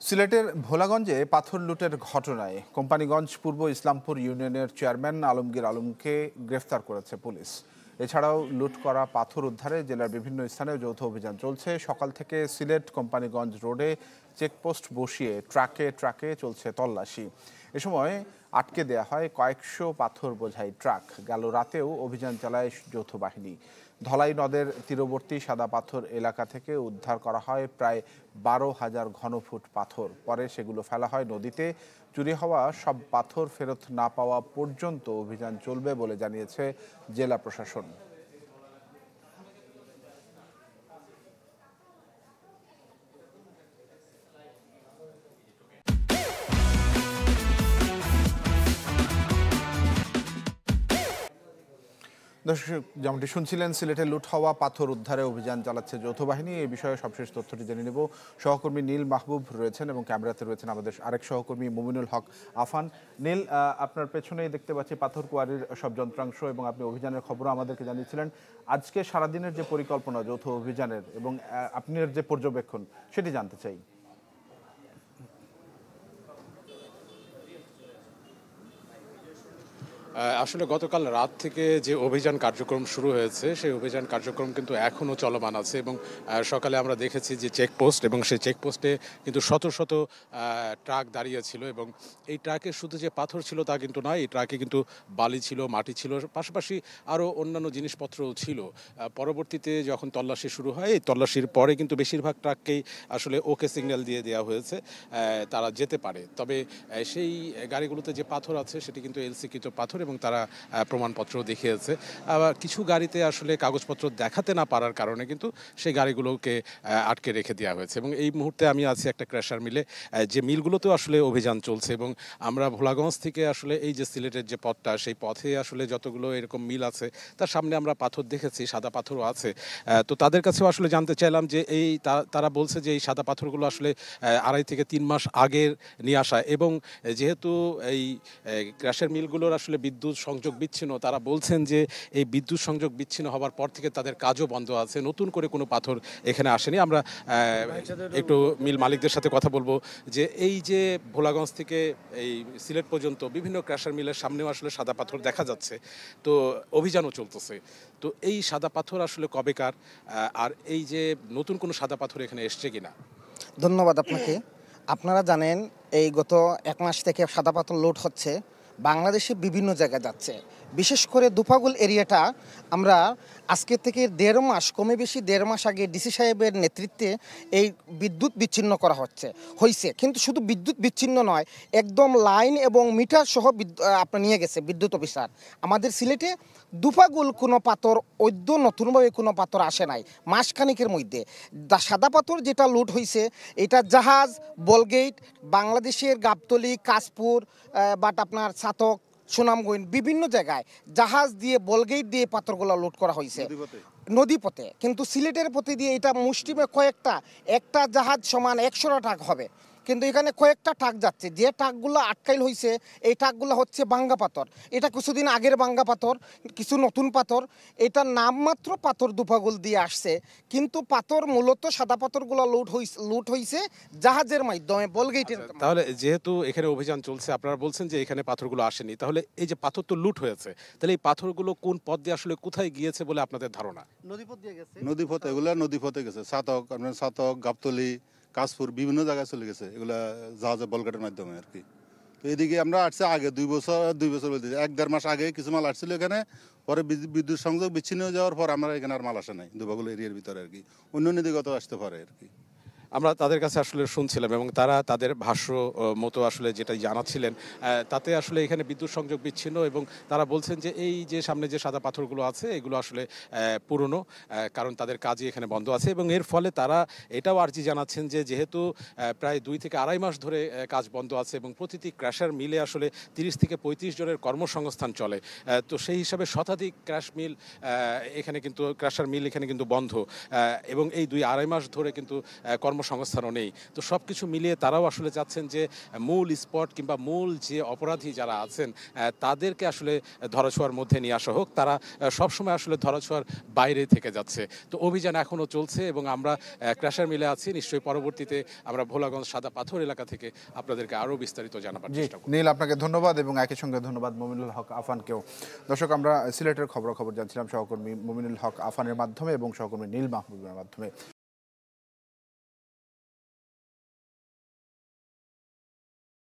সিলেটের ভোলাগঞ্জে পাথর লুটের ঘটনায় কোম্পানিগঞ্জ পূর্ব ইসলামপুর ইউনিয়নের চেয়ারম্যান আলমগীর আলমকে গ্রেফতার করেছে পুলিশ। এছাড়াও লুট করা পাথর উদ্ধারে জেলার বিভিন্ন স্থানে যৌথ অভিযান চলছে। সকাল থেকে সিলেট কোম্পানিগঞ্জ রোডে চেকপোস্ট বসিয়ে ট্রাকে ট্রাকে চলছে তল্লাশি। এ সময় আটকে দেয়া হয় কয়েকশো পাথর বোঝাই ট্রাক। গেল রাতেও অভিযান চালায় যৌথ বাহিনী। ধলাই নদের তীরবর্তী সাদা পাথর এলাকা থেকে উদ্ধার করা হয় প্রায় 12,000 ঘনফুট পাথর। পরে সেগুলো ফেলা হয় নদীতে। চুরি হওয়া সব পাথর ফেরত না পাওয়া পর্যন্ত অভিযান চলবে বলে জানিয়েছে জেলা প্রশাসন। দর্শক, যেমনটি শুনছিলেন, সিলেটে লুট হওয়া পাথর উদ্ধারে অভিযান চালাচ্ছে যৌথ বাহিনী। এই বিষয়ে সবশেষ তথ্যটি জেনে নেব। সহকর্মী নীল মাহবুব রয়েছেন এবং ক্যামেরাতে রয়েছেন আমাদের আরেক সহকর্মী মুমিনুল হক আফান। নীল, আপনার পেছনেই দেখতে পাচ্ছি পাথর কোয়ারির সব যন্ত্রাংশ এবং আপনি অভিযানের খবরও আমাদেরকে জানিয়েছিলেন। আজকে সারাদিনের যে পরিকল্পনা যৌথ অভিযানের এবং আপনার যে পর্যবেক্ষণ, সেটি জানতে চাই। আসলে গতকাল রাত থেকে যে অভিযান কার্যক্রম শুরু হয়েছে সেই অভিযান কার্যক্রম কিন্তু এখনও চলমান আছে এবং সকালে আমরা দেখেছি যে চেকপোস্ট, এবং সেই চেকপোস্টে কিন্তু শত শত ট্রাক দাঁড়িয়ে ছিল এবং এই ট্রাকে শুধু যে পাথর ছিল তা কিন্তু নয়, এই ট্রাকে কিন্তু বালি ছিল, মাটি ছিল, পাশাপাশি আরও অন্যান্য জিনিসপত্রও ছিল। পরবর্তীতে যখন তল্লাশি শুরু হয়, এই তল্লাশির পরে কিন্তু বেশিরভাগ ট্রাককেই আসলে ওকে সিগন্যাল দিয়ে দেওয়া হয়েছে, তারা যেতে পারে। তবে সেই গাড়িগুলোতে যে পাথর আছে সেটি কিন্তু এলসিকৃত পাথর এবং তারা প্রমাণপত্র দেখিয়েছে। আবার কিছু গাড়িতে আসলে কাগজপত্র দেখাতে না পারার কারণে কিন্তু সেই গাড়িগুলোকে আটকে রেখে দেওয়া হয়েছে। এবং এই মুহূর্তে আমি আছি একটা ক্র্যাশার মিলে, যে মিলগুলোতেও আসলে অভিযান চলছে এবং আমরা ভোলাগঞ্জ থেকে আসলে এই যে সিলেটের যে পথটা, সেই পথে আসলে যতগুলো এরকম মিল আছে তার সামনে আমরা পাথর দেখেছি, সাদা পাথরও আছে। তো তাদের কাছেও আসলে জানতে চাইলাম যে এই তারা বলছে যে এই সাদা পাথরগুলো আসলে 2.5 থেকে 3 মাস আগের নিয়ে আসা, এবং যেহেতু এই ক্র্যাশের মিলগুলোর আসলে বিদ্যুৎ সংযোগ বিচ্ছিন্ন, তারা বলছেন যে এই বিদ্যুৎ সংযোগ বিচ্ছিন্ন হওয়ার পর থেকে তাদের কাজও বন্ধ আছে, নতুন করে কোনো পাথর এখানে আসেনি। আমরা একটু মিল মালিকদের সাথে কথা বলবো যে এই যে ভোলাগঞ্জ থেকে এই সিলেট পর্যন্ত বিভিন্ন ক্র্যাশার মিলের সামনেও আসলে সাদা পাথর দেখা যাচ্ছে, তো অভিযানও চলতেছে। তো এই সাদা পাথর আসলে কবেকার, আর এই যে নতুন কোনো সাদা পাথর এখানে এসছে কিনা? ধন্যবাদ আপনাকে। আপনারা জানেন এই গত 1 মাস থেকে সাদা পাথর লোড হচ্ছে, বাংলাদেশে বিভিন্ন জায়গায় যাচ্ছে। বিশেষ করে দুপাগুল এরিয়াটা আমরা আজকে থেকে 1.5 মাস, কমে বেশি 1.5 মাস আগে ডিসি সাহেবের নেতৃত্বে এই বিদ্যুৎ বিচ্ছিন্ন করা হয়েছে। কিন্তু শুধু বিদ্যুৎ বিচ্ছিন্ন নয়, একদম লাইন এবং মিটার সহ আপনার নিয়ে গেছে বিদ্যুৎ অফিসার। আমাদের সিলেটে দুপাগুল কোনো পাথর নতুনভাবে কোনো পাথর আসে নাই মাসখানিকের মধ্যে। সাদা পাথর যেটা লুট হয়েছে এটা জাহাজ, বলগেট, বাংলাদেশের গাবতলী, কাশপুর, বাট আপনার ছাতক, সুনামগঞ্জ, বিভিন্ন জায়গায় জাহাজ দিয়ে, বলগেট দিয়ে পাথরগুলো লুট করা হয়েছে নদীপথে। কিন্তু সিলেটের পথে দিয়ে এটা মুষ্টিমে একটা জাহাজ সমান 100টা ট্রাক হবে, কিন্তু এখানে কয়েকটা ট্রাক যাচ্ছে। যে ট্রাকগুলো আটকাইল হয়েছে এই ট্রাকগুলো হচ্ছে বাঙ্গা পাথর। এটা কিছুদিন আগের বাঙ্গা পাথর, কিছু নতুন পাথর। এটা নামমাত্র পাথর দুপাগুল দিয়ে আসছে, কিন্তু পাথর মূলত সাদা পাথরগুলো লুট হয়েছে জাহাজের মাধ্যমে, বলগেটের। তাহলে যেহেতু এখানে অভিযান চলছে, আপনারা বলছেন যে এখানে পাথরগুলো আসেনি, তাহলে এই যে পাথর তো লুট হয়েছে, তাহলে এই পাথরগুলো কোন পথ দিয়ে আসলে কোথায় গিয়েছে বলে আপনাদের ধারণা? নদীপথ দিয়ে গেছে। এগুলো নদীপথে গেছে। ছাতক, গাবতলী, কাশপুর বিভিন্ন জায়গায় চলে গেছে, এগুলা জাহাজে বলগেটের মাধ্যমে আর কি। তো এদিকে আমরা আসছে আগে 2 বছর বলতে 1-1.5 মাস আগে কিছু মাল আসছিল এখানে। পরে বিদ্যুৎ সংযোগ বিচ্ছিন্ন হয়ে যাওয়ার পর আমরা এখানে আর মাল আসে নাই দুবাগুল এরিয়ার ভিতরে আর কি। অন্য নদীগত আসতে পারে আর কি। আমরা তাদের কাছে আসলে শুনছিলাম এবং তারা তাদের ভাষ্য মতো আসলে যেটা জানাচ্ছিলেন, তাতে আসলে এখানে বিদ্যুৎ সংযোগ বিচ্ছিন্ন, এবং তারা বলছেন যে এই যে সামনে যে সাদা পাথরগুলো আছে এগুলো আসলে পুরনো, কারণ তাদের কাজই এখানে বন্ধ আছে। এবং এর ফলে তারা এটাও আর্জি জানাচ্ছেন যে যেহেতু প্রায় 2 থেকে 2.5 মাস ধরে কাজ বন্ধ আছে এবং প্রতিটি ক্র্যাশার মিলে আসলে 30 থেকে 35 জনের কর্মসংস্থান চলে, তো সেই হিসাবে শতাধিক ক্র্যাশার মিল এখানে কিন্তু বন্ধ, এবং এই 2-2.5 মাস ধরে কিন্তু কর্মসংস্থানও নেই। তো সব কিছু মিলিয়ে তারাও আসলে চাচ্ছেন যে মূল স্পট কিংবা মূল যে অপরাধী যারা আছেন তাদেরকে আসলে ধরাছোঁয়ার মধ্যে নিয়ে আসা হোক। তারা সবসময় আসলে ধরাছোঁয়ার বাইরে থেকে যাচ্ছে। তো অভিযান এখনও চলছে এবং আমরা ক্র্যাশার মিলে আছি। নিশ্চয়ই পরবর্তীতে আমরা ভোলাগঞ্জ সাদা পাথর এলাকা থেকে আপনাদেরকে আরও বিস্তারিত জানাবার জি চেষ্টা করব। নীল, আপনাকে ধন্যবাদ এবং একই সঙ্গে ধন্যবাদ মমিনুল হক আফানকেও। দর্শক, আমরা সিলেটের খবরাখবর জানছিলাম সহকর্মী মমিনুল হক আফানের মাধ্যমে এবং সহকর্মী নীল মাহবুবের মাধ্যমে।